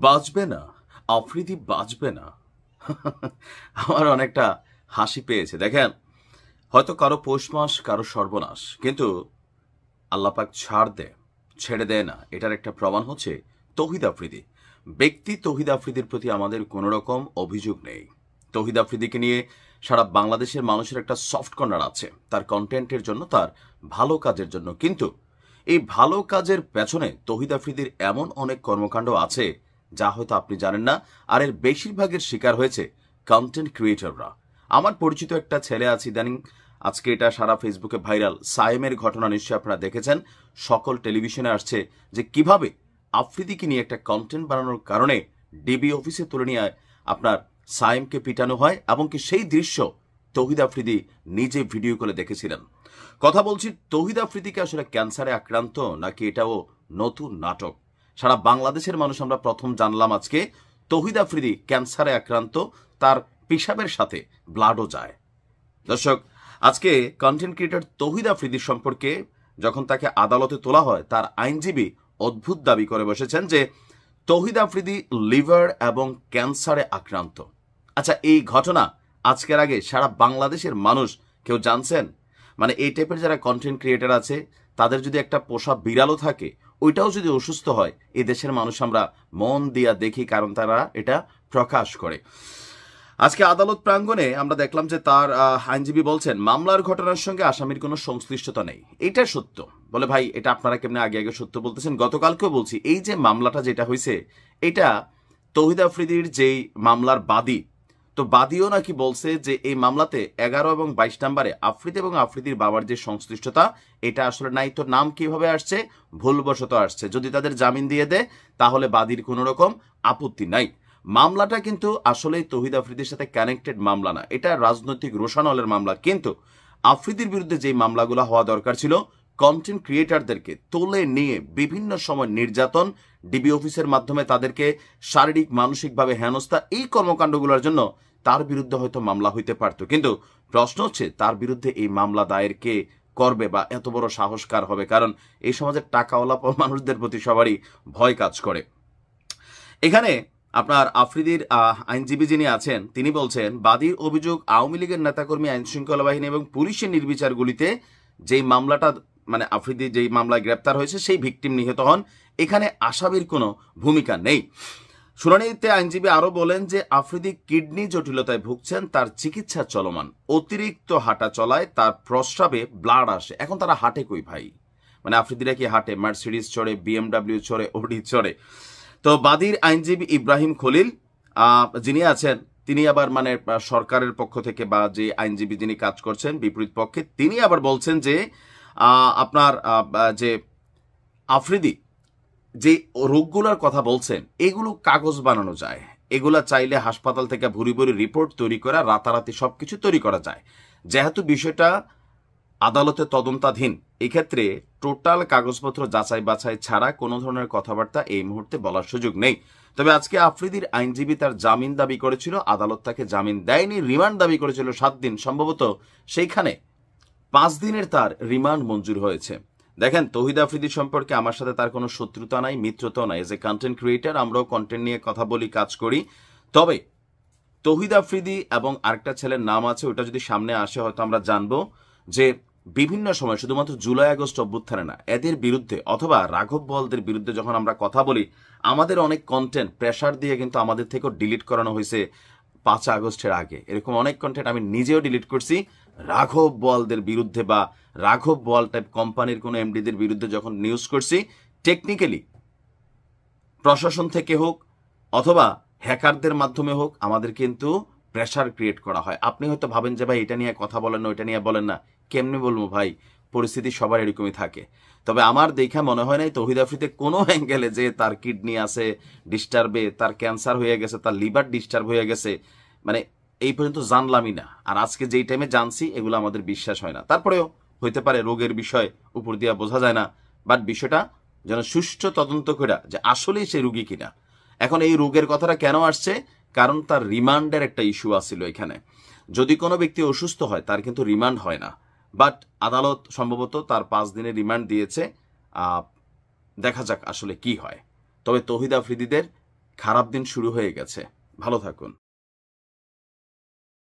বাঁচবে না, আফ্রিদি বাঁচবে না। আমার অনেকটা হাসি পেয়েছে। দেখেন, হয়তো কারো পৌষ মাস, কারো সর্বনাশ, কিন্তু আল্লাপাক ছেড়ে দেয় না। এটার একটা প্রমাণ হচ্ছে তৌহিদ আফ্রিদি। ব্যক্তি তৌহিদ আফ্রিদির প্রতি আমাদের কোনো রকম অভিযোগ নেই। তৌহিদ আফ্রিদিকে নিয়ে সারা বাংলাদেশের মানুষের একটা সফট কর্নার আছে, তার কন্টেন্টের জন্য, তার ভালো কাজের জন্য। কিন্তু এই ভালো কাজের পেছনে তৌহিদ আফ্রিদির এমন অনেক কর্মকাণ্ড আছে যা হয়তো আপনি জানেন না, আর এর বেশিরভাগের শিকার হয়েছে কন্টেন্ট ক্রিয়েটররা। আমার পরিচিত একটা ছেলে আছে, ইদানিং আজকে এটা সারা ফেসবুকে ভাইরাল, সায়েমের ঘটনা নিশ্চয়ই আপনারা দেখেছেন, সকল টেলিভিশনে আসছে যে কিভাবে আফ্রিদিকে নিয়ে একটা কন্টেন্ট বানানোর কারণে ডিবি অফিসে তুলে নিয়ে আপনার সায়েমকে পিটানো হয়, এবং কি সেই দৃশ্য তৌহিদ আফ্রিদি নিজে ভিডিও করে দেখেছিলেন। কথা বলছি, তৌহিদ আফ্রিদিকে আসলে ক্যান্সারে আক্রান্ত নাকি এটাও নতুন নাটক? সারা বাংলাদেশের মানুষ আমরা প্রথম জানলাম আজকে তৌহিদ আফ্রিদি ক্যান্সারে আক্রান্ত, তার পিশাবের সাথে ব্লাডও যায়। দর্শক, আজকে কন্টেন্ট ক্রিয়েটর তৌহিদ আফ্রিদির সম্পর্কে যখন তাকে আদালতে তোলা হয়, তার আইনজীবী অদ্ভুত দাবি করে বসেছেন যে তৌহিদ আফ্রিদি লিভার এবং ক্যান্সারে আক্রান্ত। আচ্ছা, এই ঘটনা আজকের আগে সারা বাংলাদেশের মানুষ কেউ জানছেন? মানে এই টাইপের যারা কন্টেন্ট ক্রিয়েটর আছে, তাদের যদি একটা পোষা বিড়ালও থাকে, ওইটাও যদি অসুস্থ হয়, এই দেশের মানুষ আমরা মন দিয়া দেখি, কারণ তারা এটা প্রকাশ করে। আজকে আদালত প্রাঙ্গণে আমরা দেখলাম যে তার আইনজীবী বলছেন মামলার ঘটনার সঙ্গে আসামির কোনো সংশ্লিষ্টতা নেই। এটা সত্য বলে ভাই, এটা আপনারা কেমনে আগে আগে সত্য বলতেছেন? গতকালকেও বলছি, এই যে মামলাটা যেটা হয়েছে, এটা তৌহিদ আফ্রিদির যেই মামলার বাদী, তো বাদীও নাকি বলছে যে এই মামলাতে 11 এবং 22 নম্বরে আফ্রিদি এবং আফ্রিদির বাবার যে সংশ্লিষ্টতা, এটা আসলে নাই। তো নাম কিভাবে আসছে? ভুলবশত আসছে। যদি তাদের জামিন দিয়ে দেয় তাহলে বাদীর কোনো রকম আপত্তি নাই। মামলাটা কিন্তু আসলেই তৌহিদ আফ্রিদির সাথে কানেক্টেড মামলা না, এটা রাজনৈতিক রোষানলের মামলা। কিন্তু আফ্রিদির বিরুদ্ধে যেই মামলাগুলো হওয়া দরকার ছিল, কন্টেন্ট ক্রিয়েটারদেরকে তুলে নিয়ে বিভিন্ন সময় নির্যাতন, ডিবি অফিসের মাধ্যমে তাদেরকে শারীরিক মানসিকভাবে হেনস্থা, এই কর্মকাণ্ডগুলোর জন্য তার বিরুদ্ধে হয়তো মামলা হইতে পারত। কিন্তু প্রশ্ন হচ্ছে তার বিরুদ্ধে এই মামলা দায়ের কে করবে, বা এত বড় সাহস কার হবে? কারণ এই সমাজের টাকাওয়ালা মানুষদের প্রতি সবারই ভয় কাজ করে। এখানে আপনার আফ্রিদির আইনজীবী যিনি আছেন, তিনি বলছেন বাদীর অভিযোগ আওয়ামী লীগের নেতাকর্মী, আইন শৃঙ্খলা বাহিনী এবং পুলিশের নির্বিচারগুলিতে যেই মামলাটা, মানে আফ্রিদি যেই মামলায় গ্রেপ্তার হয়েছে, সেই ভিকটিম নিহত হন। এখানে আসামির কোনো ভূমিকা নেই। শুনানিতে আইনজীবী আরো বলেন যে আফ্রিদি কিডনি জটিলতায় ভুগছেন, তার চিকিৎসা চলমান। অতিরিক্ত হাঁটা চলায় তার প্রস্রাবে ব্লাড আসে। এখন তারা হাঁটে কই ভাই? মানে আফ্রিদিরা কি হাঁটে? মার্সিডিজ চড়ে, বিএমডাব্লিউ চড়ে, ওডি চড়ে। তো বাদীর আইনজীবী ইব্রাহিম খলিল যিনি আছেন, তিনি আবার মানে সরকারের পক্ষ থেকে, বা যে আইনজীবী যিনি কাজ করছেন বিপরীত পক্ষে, তিনি আবার বলছেন যে আপনার যে আফ্রিদি যে রোগগুলোর কথা বলছেন, এগুলো কাগজ বানানো যায়। এগুলা চাইলে হাসপাতাল থেকে ভুরি ভুরি রিপোর্ট তৈরি করা, রাতারাতি সবকিছু তৈরি করা যায়। যেহেতু বিষয়টা আদালতে তদন্তাধীন, এক্ষেত্রে টোটাল কাগজপত্র যাচাই বাছাই ছাড়া কোনো ধরনের কথাবার্তা এই মুহূর্তে বলার সুযোগ নেই। তবে আজকে আফ্রিদির আইনজীবী তার জামিন দাবি করেছিল, আদালত তাকে জামিন দেয়নি, রিমান্ড দাবি করেছিল 7 দিন। সম্ভবত সেইখানে 5 দিনের তার রিমান্ড মঞ্জুর হয়েছে। দেখেন, তৌহিদ আফ্রিদি সম্পর্কে আমার সাথে তার কোনো শত্রুতা নাই, মিত্রতা নাই। এজ এ কন্টেন্ট ক্রিয়েটার আমরাও কন্টেন্ট নিয়ে কথা বলি, কাজ করি। তবে তৌহিদ আফ্রিদি এবং আরেকটা ছেলের নাম আছে, ওটা যদি সামনে আসে হয়তো আমরা জানবো যে বিভিন্ন সময় শুধুমাত্র জুলাই আগস্ট অভ্যুত্থানে না, এদের বিরুদ্ধে অথবা রাঘব বোয়ালদের বিরুদ্ধে যখন আমরা কথা বলি, আমাদের অনেক কন্টেন্ট প্রেশার দিয়ে কিন্তু আমাদের থেকেও ডিলিট করানো হয়েছে 5 আগস্টের আগে। এরকম অনেক কন্টেন্ট আমি নিজেও ডিলিট করছি রাঘব বোয়ালদের বিরুদ্ধে, বা রাঘব বোয়াল টাইপ কোম্পানির কোনো এমডিদের বিরুদ্ধে যখন নিউজ করছি। টেকনিক্যালি প্রশাসন থেকে হোক অথবা হ্যাকারদের মাধ্যমে হোক, আমাদের কিন্তু প্রেশার ক্রিয়েট করা হয়। আপনি হয়তো ভাবেন যে ভাই এটা নিয়ে কথা বলেন না, ওইটা নিয়ে বলেন না। কেমনি বলবো ভাই, পরিস্থিতি সবার এরকমই থাকে। তবে আমার দেখা মনে হয় নাই তৌহিদ আফ্রিদি কোনো অ্যাঙ্গেলে যে তার কিডনি আছে ডিস্টার্বে, তার ক্যান্সার হয়ে গেছে, তার লিভার ডিস্টার্ব হয়ে গেছে, মানে এই পর্যন্ত জানলামই না। আর আজকে যেই টাইমে জানছি, এগুলো আমাদের বিশ্বাস হয় না। তারপরেও হইতে পারে রোগের বিষয়, উপর দিয়া বোঝা যায় না। বাট বিষয়টা যেন সুষ্ঠু তদন্ত করে যে আসলেই সে রুগী কিনা। এখন এই রোগের কথাটা কেন আসছে? কারণ তার রিমান্ডের একটা ইস্যু আসছিল এখানে। যদি কোনো ব্যক্তি অসুস্থ হয়, তার কিন্তু রিমান্ড হয় না। বাট আদালত সম্ভবত তার 5 দিনের রিমান্ড দিয়েছে। দেখা যাক আসলে কি হয়। তবে তৌহিদ আফ্রিদিদের খারাপ দিন শুরু হয়ে গেছে। ভালো থাকুন।